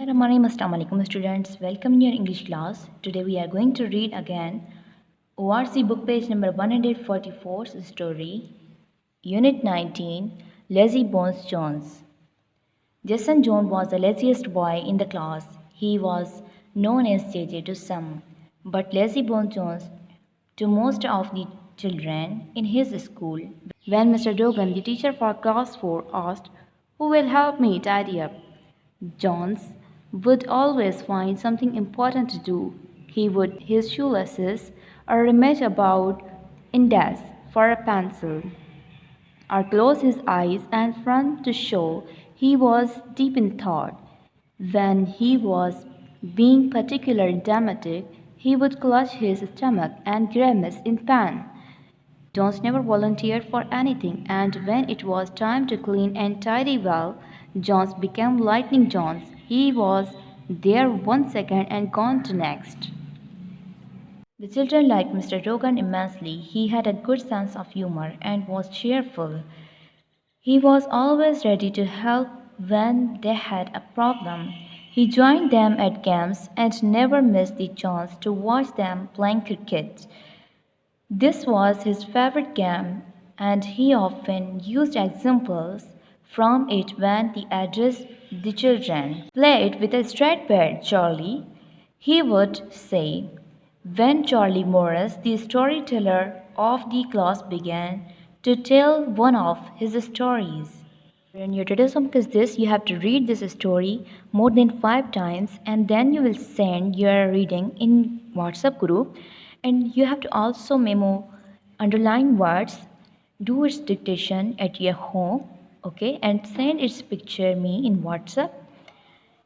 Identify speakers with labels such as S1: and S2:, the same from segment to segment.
S1: Assalamualaikum students. Welcome in your English class. Today we are going to read again ORC book page number 144 story, Unit 19, Lazy Bones Jones. Jason Jones was the laziest boy in the class. He was known as JJ to some, but Lazy Bones Jones to most of the children in his school. When Mr. Dogan, the teacher for class 4, asked, "Who will help me tidy up?" Jones would always find something important to do. He would his shoelaces or rummage about in desk for a pencil, or close his eyes and front to show he was deep in thought. When he was being particularly dramatic, he would clutch his stomach and grimace in pain. Jones never volunteered for anything, and when it was time to clean and tidy well, Jones became Lightning Jones. He was there 1 second and gone to next. The children liked Mr. Rogan immensely. He had a good sense of humor and was cheerful. He was always ready to help when they had a problem. He joined them at games and never missed the chance to watch them playing cricket. This was his favorite game, and he often used examples from it when he addressed the children. "Play it with a straight bat, Charlie," he would say. When Charlie Morris, the storyteller of the class, began to tell one of his stories. And your today's homework is this: you have to read this story more than 5 times, and then you will send your reading in WhatsApp group, and you have to also memo underline words, do its dictation at your home, okay, and send its picture me in WhatsApp.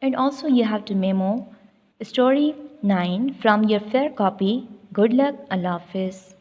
S1: And also you have to memo story 9 from your fair copy. Good luck. Allah Hafiz.